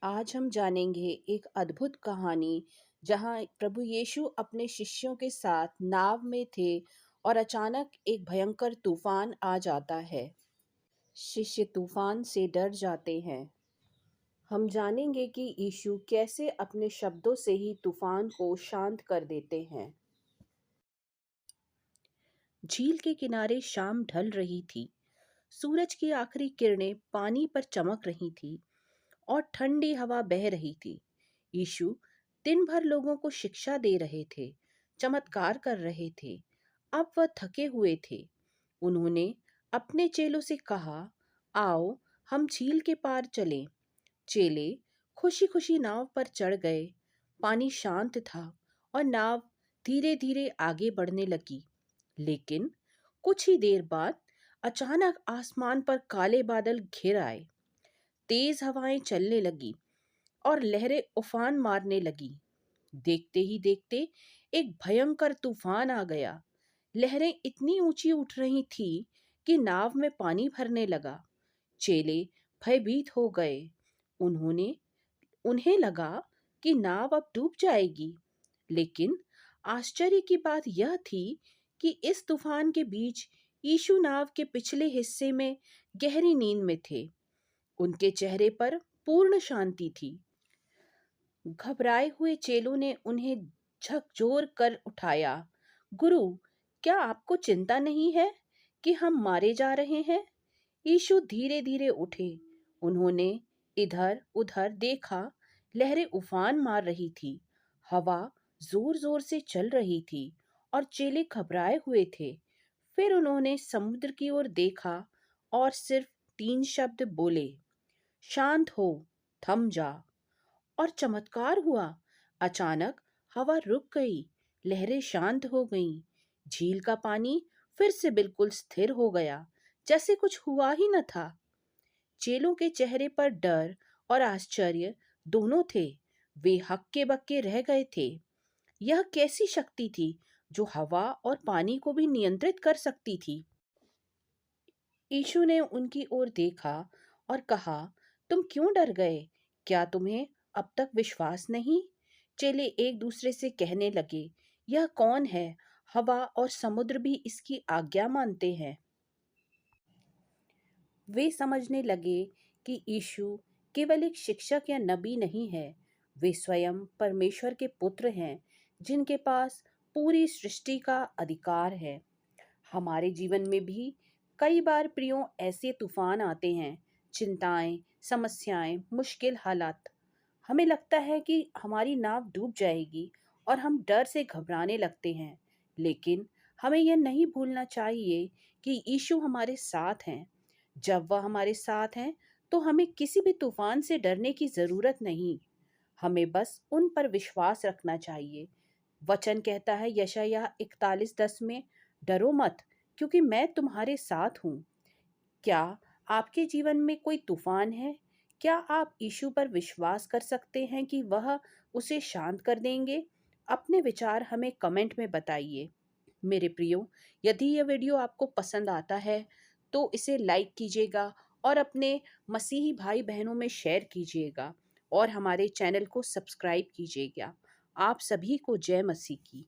आज हम जानेंगे एक अद्भुत कहानी जहां प्रभु यीशु अपने शिष्यों के साथ नाव में थे और अचानक एक भयंकर तूफान आ जाता है। शिष्य तूफान से डर जाते हैं। हम जानेंगे कि यीशु कैसे अपने शब्दों से ही तूफान को शांत कर देते हैं। झील के किनारे शाम ढल रही थी। सूरज की आखिरी किरणें पानी पर चमक रही थी और ठंडी हवा बह रही थी। यीशु दिन भर लोगों को शिक्षा दे रहे थे, चमत्कार कर रहे थे। अब वह थके हुए थे। उन्होंने अपने चेलों से कहा, आओ हम झील के पार चलें। चेले खुशी खुशी नाव पर चढ़ गए। पानी शांत था और नाव धीरे धीरे आगे बढ़ने लगी। लेकिन कुछ ही देर बाद अचानक आसमान पर काले बादल घिर आए। तेज हवाएं चलने लगी और लहरें उफान मारने लगी। देखते ही देखते एक भयंकर तूफान आ गया। लहरें इतनी ऊंची उठ रही थी कि नाव में पानी भरने लगा। चेले भयभीत हो गए। उन्होंने उन्हें लगा कि नाव अब डूब जाएगी। लेकिन आश्चर्य की बात यह थी कि इस तूफान के बीच यीशु नाव के पिछले हिस्से में गहरी नींद में थे। उनके चेहरे पर पूर्ण शांति थी। घबराए हुए चेलों ने उन्हें झकझोर कर उठाया। गुरु, क्या आपको चिंता नहीं है कि हम मारे जा रहे हैं? यीशु धीरे धीरे उठे। उन्होंने इधर उधर देखा। लहरें उफान मार रही थी। हवा जोर जोर से चल रही थी और चेले घबराए हुए थे। फिर उन्होंने समुद्र की ओर देखा और सिर्फ 3 शब्द बोले, शांत हो, थम जा। और चमत्कार हुआ। अचानक हवा रुक गई। लहरें शांत हो गईं। झील का पानी फिर से बिल्कुल स्थिर हो गया, जैसे कुछ हुआ ही न था। चेलों के चेहरे पर डर और आश्चर्य दोनों थे। वे हक्के बक्के रह गए थे। यह कैसी शक्ति थी जो हवा और पानी को भी नियंत्रित कर सकती थी? यीशु ने उनकी ओर देखा और कहा, तुम क्यों डर गए? क्या तुम्हें अब तक विश्वास नहीं? चेले एक दूसरे से कहने लगे, यह कौन है? हवा और समुद्र भी इसकी आज्ञा मानते हैं। वे समझने लगे कि यीशु केवल एक शिक्षक या नबी नहीं है। वे स्वयं परमेश्वर के पुत्र हैं, जिनके पास पूरी सृष्टि का अधिकार है। हमारे जीवन में भी कई बार प्रियों ऐसे तूफान आते हैं, चिंताएं, समस्याएं, मुश्किल हालात। हमें लगता है कि हमारी नाव डूब जाएगी और हम डर से घबराने लगते हैं। लेकिन हमें यह नहीं भूलना चाहिए कि यीशु हमारे साथ हैं। जब वह हमारे साथ हैं, तो हमें किसी भी तूफान से डरने की ज़रूरत नहीं। हमें बस उन पर विश्वास रखना चाहिए। वचन कहता है यशायाह 41:10 में, डरो मत, क्योंकि मैं तुम्हारे साथ हूँ। क्या आपके जीवन में कोई तूफान है? क्या आप यीशु पर विश्वास कर सकते हैं कि वह उसे शांत कर देंगे? अपने विचार हमें कमेंट में बताइए। मेरे प्रियो, यदि यह वीडियो आपको पसंद आता है तो इसे लाइक कीजिएगा और अपने मसीही भाई बहनों में शेयर कीजिएगा और हमारे चैनल को सब्सक्राइब कीजिएगा। आप सभी को जय मसीह की।